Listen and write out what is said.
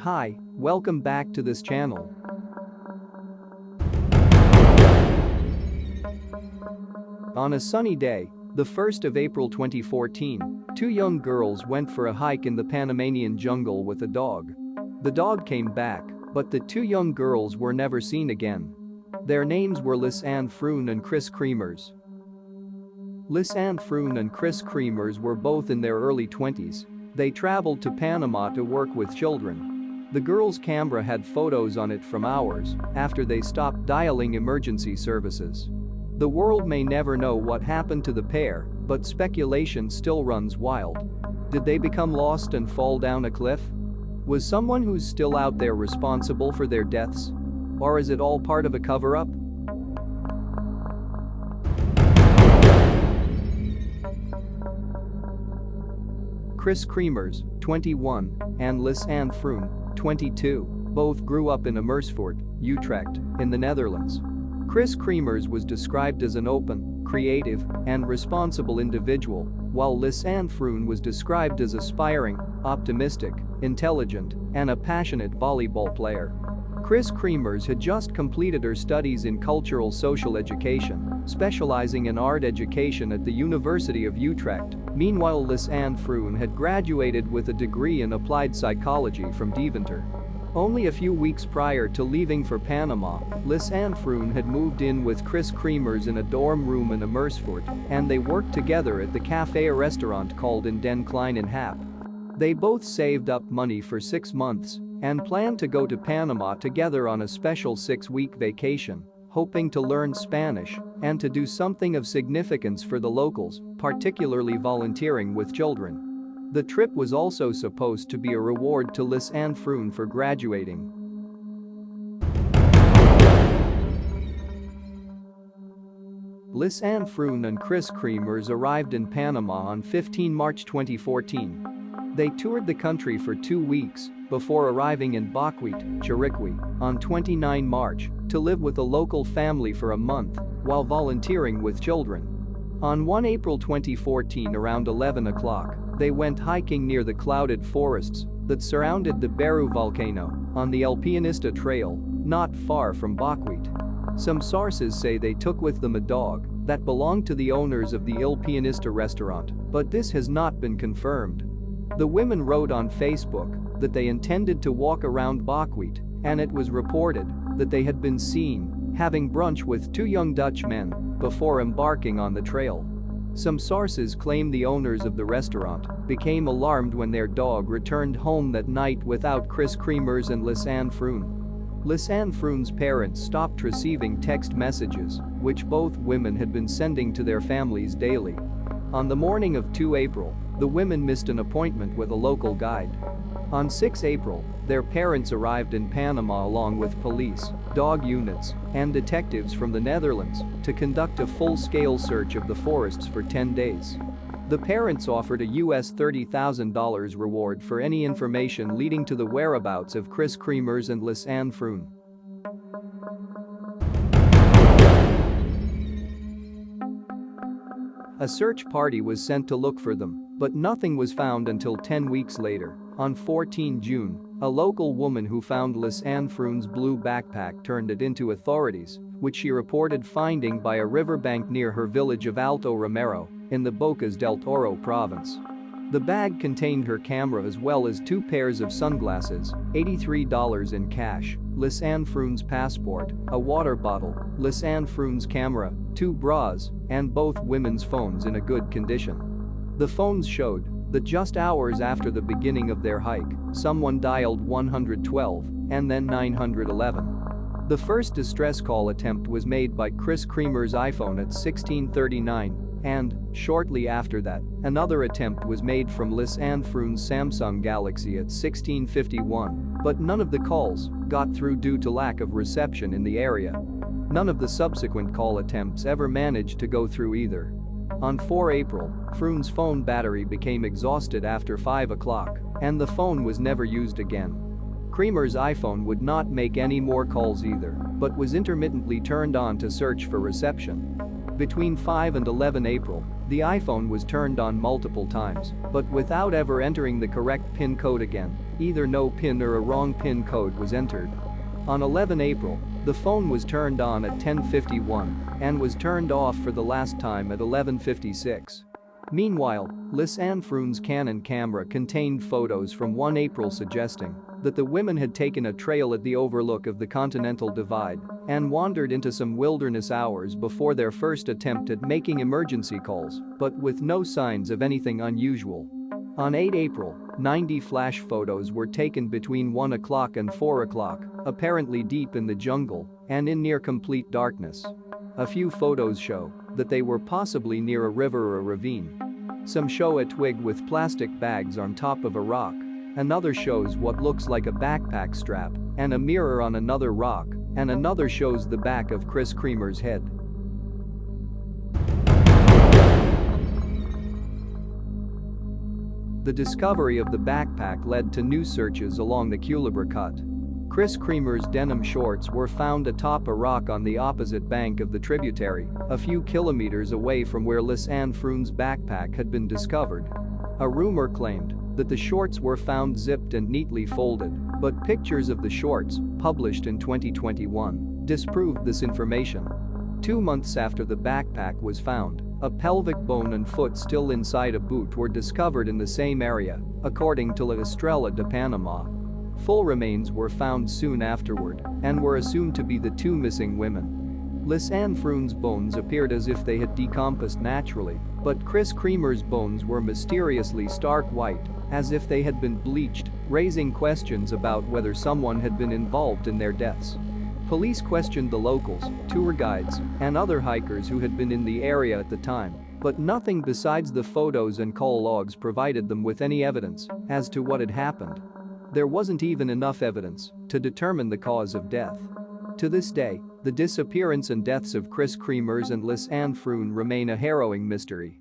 Hi, welcome back to this channel. On a sunny day, the 1st of April 2014, two young girls went for a hike in the Panamanian jungle with a dog. The dog came back, but the two young girls were never seen again. Their names were Lisanne Froon and Kris Kremers. Lisanne Froon and Kris Kremers were both in their early 20s. They traveled to Panama to work with children. The girls' camera had photos on it from hours after they stopped dialing emergency services. The world may never know what happened to the pair, but speculation still runs wild. Did they become lost and fall down a cliff? Was someone who's still out there responsible for their deaths? Or is it all part of a cover-up? Kris Kremers, 21, and Lisanne Froon, 22, both grew up in Amersfoort, Utrecht, in the Netherlands. Kris Kremers was described as an open, creative, and responsible individual, while Lisanne Froon was described as aspiring, optimistic, intelligent, and a passionate volleyball player. Kris Kremers had just completed her studies in cultural social education, specializing in art education at the University of Utrecht. Meanwhile, Lisanne Froon had graduated with a degree in applied psychology from Deventer. Only a few weeks prior to leaving for Panama, Lisanne Froon had moved in with Kris Kremers in a dorm room in Amersfoort, and they worked together at the cafe restaurant called In Den Kleinen Hap. They both saved up money for 6 months and planned to go to Panama together on a special 6-week vacation, hoping to learn Spanish and to do something of significance for the locals, particularly volunteering with children. The trip was also supposed to be a reward to Lisanne Froon for graduating. Lisanne Froon and Kris Kremers arrived in Panama on 15 March 2014. They toured the country for 2 weeks before arriving in Boquete, Chiriquí, on 29 March to live with a local family for a month while volunteering with children. On 1 April 2014 around 11 o'clock, they went hiking near the clouded forests that surrounded the Beru volcano on the El Pianista Trail, not far from Boquete. Some sources say they took with them a dog that belonged to the owners of the El Pianista restaurant, but this has not been confirmed. The women wrote on Facebook that they intended to walk around Boquete, and it was reported that they had been seen having brunch with 2 young Dutch men before embarking on the trail. Some sources claim the owners of the restaurant became alarmed when their dog returned home that night without Kris Kremers and Lisanne Froon. Lisanne Froon's parents stopped receiving text messages, which both women had been sending to their families daily. On the morning of 2 April, the women missed an appointment with a local guide. On 6 April, their parents arrived in Panama along with police, dog units, and detectives from the Netherlands to conduct a full-scale search of the forests for 10 days. The parents offered a US $30,000 reward for any information leading to the whereabouts of Kris Kremers and Lisanne Froon. A search party was sent to look for them, but nothing was found until 10 weeks later. On 14 June, a local woman who found Lisanne Froon's blue backpack turned it into authorities, which she reported finding by a riverbank near her village of Alto Romero in the Bocas del Toro province. The bag contained her camera as well as 2 pairs of sunglasses, $83 in cash, Lisanne Froon's passport, a water bottle, Lisanne Froon's camera, 2 bras, and both women's phones in a good condition. The phones showed that just hours after the beginning of their hike, someone dialed 112 and then 911. The first distress call attempt was made by Kris Kremers' iPhone at 16:39, and, shortly after that, another attempt was made from Lisanne Froon's Samsung Galaxy at 16:51, but none of the calls got through due to lack of reception in the area. None of the subsequent call attempts ever managed to go through either. On 4 April, Froon's phone battery became exhausted after 5 o'clock, and the phone was never used again. Kremers' iPhone would not make any more calls either, but was intermittently turned on to search for reception. Between 5 and 11 April, the iPhone was turned on multiple times, but without ever entering the correct PIN code again. Either no PIN or a wrong PIN code was entered. On 11 April, the phone was turned on at 10:51 and was turned off for the last time at 11:56. Meanwhile, Lisanne Froon's Canon camera contained photos from 1 April suggesting that the women had taken a trail at the overlook of the Continental Divide and wandered into some wilderness hours before their first attempt at making emergency calls, but with no signs of anything unusual. On 8 April, 90 flash photos were taken between 1 o'clock and 4 o'clock, apparently deep in the jungle and in near complete darkness. A few photos show that they were possibly near a river or a ravine. Some show a twig with plastic bags on top of a rock. Another shows what looks like a backpack strap and a mirror on another rock, and another shows the back of Kris Kremers' head. The discovery of the backpack led to new searches along the Culebra Cut. Kris Kremers' denim shorts were found atop a rock on the opposite bank of the tributary, a few kilometers away from where Lisanne Froon's backpack had been discovered. A rumor claimed that the shorts were found zipped and neatly folded, but pictures of the shorts, published in 2021, disproved this information. 2 months after the backpack was found, a pelvic bone and foot still inside a boot were discovered in the same area, according to La Estrella de Panama. Full remains were found soon afterward and were assumed to be the two missing women. Lisanne Froon's bones appeared as if they had decomposed naturally, but Kris Kremers' bones were mysteriously stark white, as if they had been bleached, raising questions about whether someone had been involved in their deaths. Police questioned the locals, tour guides, and other hikers who had been in the area at the time, but nothing besides the photos and call logs provided them with any evidence as to what had happened. There wasn't even enough evidence to determine the cause of death. To this day, the disappearance and deaths of Kris Kremers and Lisanne Froon remain a harrowing mystery.